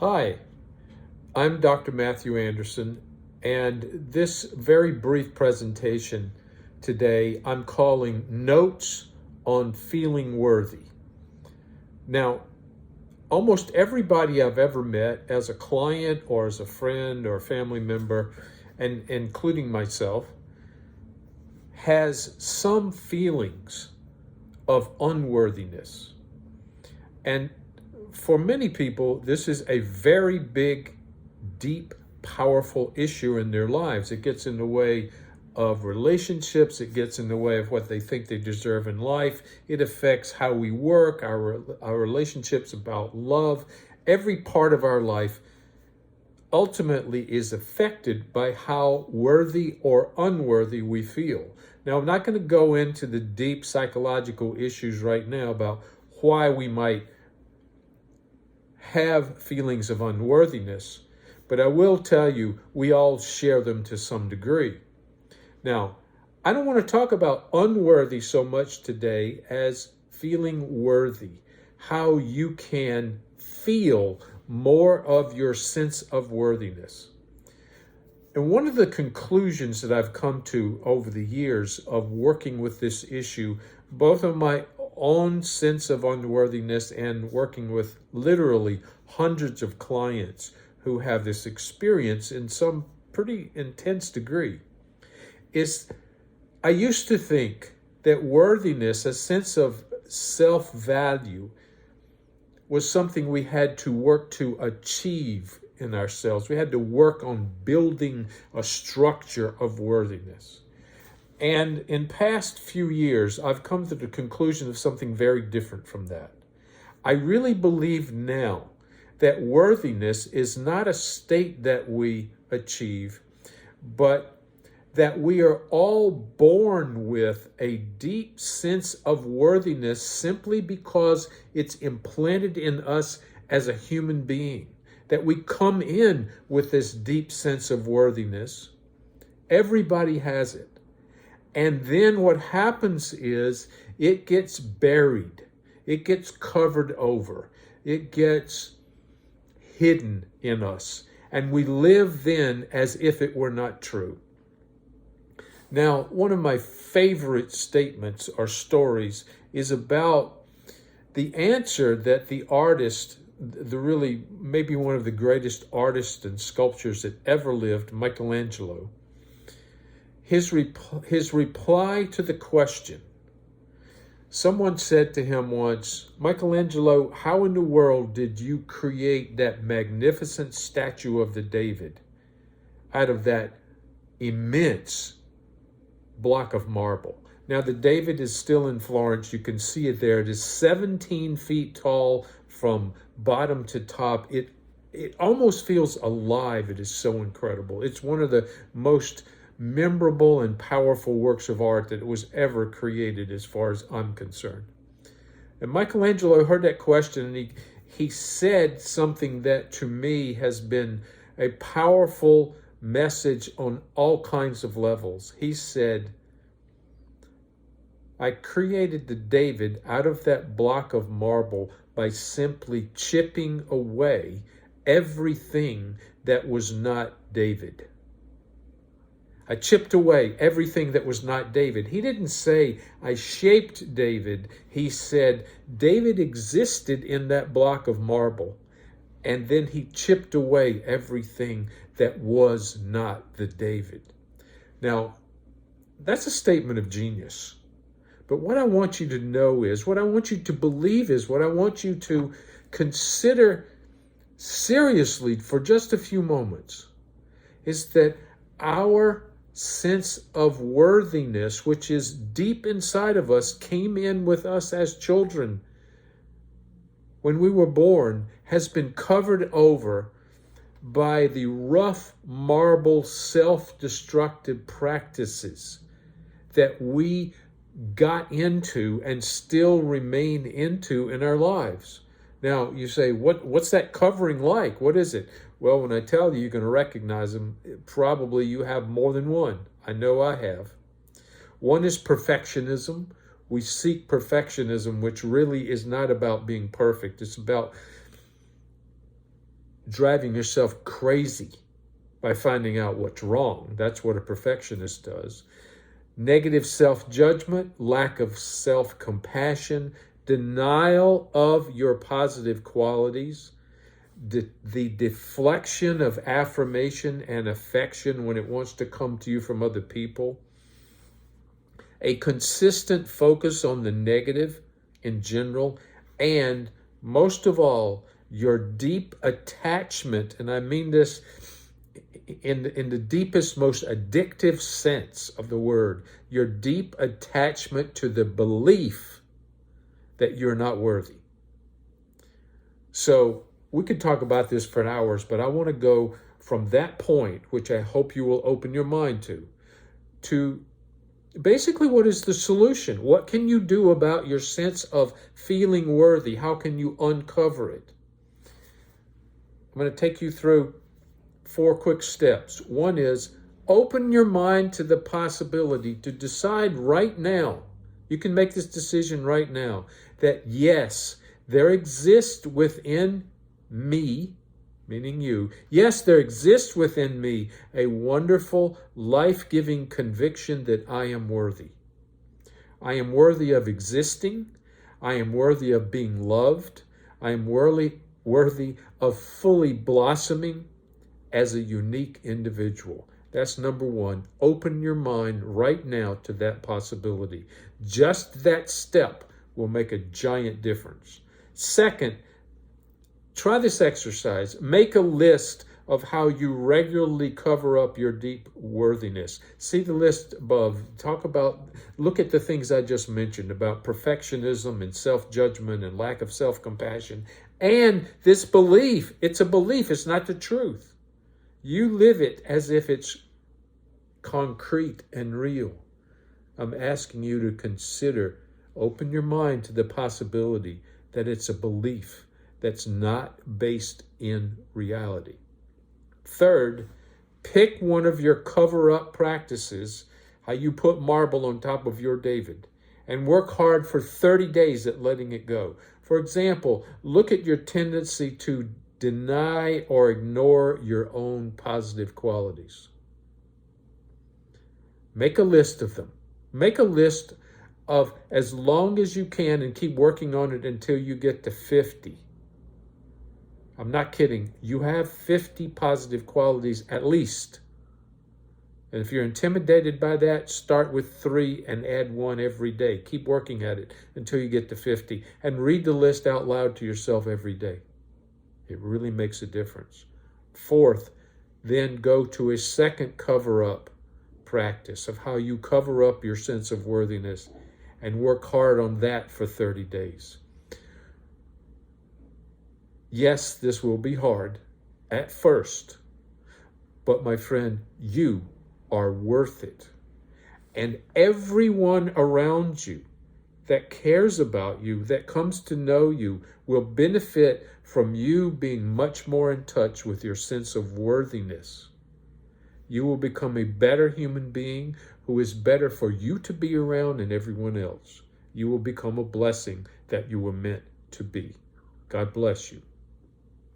Hi, I'm Dr. Matthew Anderson, and this very brief presentation today I'm calling Notes on Feeling Worthy. Now, almost everybody I've ever met as a client or as a friend or a family member, and including myself, has some feelings of unworthiness. And for many people, this is a very big, deep, powerful issue in their lives. It gets in the way of relationships. It gets in the way of what they think they deserve in life. It affects how we work, our relationships about love. Every part of our life ultimately is affected by how worthy or unworthy we feel. Now, I'm not going to go into the deep psychological issues right now about why we might have feelings of unworthiness, but I will tell you we all share them to some degree. Now, I don't want to talk about unworthy so much today as feeling worthy, how you can feel more of your sense of worthiness. And one of the conclusions that I've come to over the years of working with this issue, both of my own sense of unworthiness and working with literally hundreds of clients who have this experience in some pretty intense degree, is I used to think that worthiness, a sense of self-value, was something we had to work to achieve in ourselves. We had to work on building a structure of worthiness. And in past few years, I've come to the conclusion of something very different from that. I really believe now that worthiness is not a state that we achieve, but that we are all born with a deep sense of worthiness simply because it's implanted in us as a human being, that we come in with this deep sense of worthiness. Everybody has it. And then what happens is it gets buried. It gets covered over. It gets hidden in us. And we live then as if it were not true. Now, one of my favorite statements or stories is about the answer that the artist, the really maybe one of the greatest artists and sculptors that ever lived, Michelangelo, his reply to the question. Someone said to him once, "Michelangelo, how in the world did you create that magnificent statue of the David out of that immense block of marble?" Now, the David is still in Florence. You can see it there. It is 17 feet tall from bottom to top. It almost feels alive. It is so incredible. It's one of the most memorable and powerful works of art that was ever created as far as I'm concerned. And Michelangelo heard that question and he said something that to me has been a powerful message on all kinds of levels. He said, "I created the David out of that block of marble by simply chipping away everything that was not David." I chipped away everything that was not David. He didn't say, "I shaped David." He said, David existed in that block of marble. And then he chipped away everything that was not the David. Now, that's a statement of genius. But what I want you to know is, what I want you to believe is, what I want you to consider seriously for just a few moments is that our sense of worthiness, which is deep inside of us, came in with us as children when we were born, has been covered over by the rough marble self-destructive practices that we got into and still remain into in our lives. Now, you say, what's that covering like? What is it? Well, when I tell you, you're going to recognize them. Probably you have more than one. I know I have. One is perfectionism. We seek perfectionism, which really is not about being perfect. It's about driving yourself crazy by finding out what's wrong. That's what a perfectionist does. Negative self-judgment, lack of self-compassion, denial of your positive qualities, the deflection of affirmation and affection when it wants to come to you from other people, a consistent focus on the negative in general, and most of all, your deep attachment, and I mean this in the deepest, most addictive sense of the word, your deep attachment to the belief that you're not worthy. So we could talk about this for hours, but I want to go from that point, which I hope you will open your mind to basically what is the solution? What can you do about your sense of feeling worthy? How can you uncover it? I'm going to take you through 4 quick steps. One is open your mind to the possibility to decide right now. You can make this decision right now that yes, there exists within me, meaning you, yes, there exists within me a wonderful, life-giving conviction that I am worthy. I am worthy of existing. I am worthy of being loved. I am worthy of fully blossoming as a unique individual. That's number one. Open your mind right now to that possibility. Just that step will make a giant difference. Second, try this exercise. Make a list of how you regularly cover up your deep worthiness. See the list above. Look at the things I just mentioned about perfectionism and self-judgment and lack of self-compassion. And this belief, it's a belief, it's not the truth. You live it as if it's concrete and real. I'm asking you to consider, open your mind to the possibility that it's a belief that's not based in reality. Third, pick one of your cover-up practices, how you put marble on top of your David, and work hard for 30 days at letting it go. For example, look at your tendency to deny or ignore your own positive qualities. Make a list of them. Make a list of as long as you can and keep working on it until you get to 50. I'm not kidding. You have 50 positive qualities at least. And if you're intimidated by that, start with 3 and add 1 every day. Keep working at it until you get to 50. And read the list out loud to yourself every day. It really makes a difference. Fourth, then go to a second cover-up practice of how you cover up your sense of worthiness and work hard on that for 30 days. Yes, this will be hard at first, but my friend, you are worth it. And everyone around you that cares about you, that comes to know you, will benefit from you being much more in touch with your sense of worthiness. You will become a better human being who is better for you to be around and everyone else. You will become a blessing that you were meant to be. God bless you.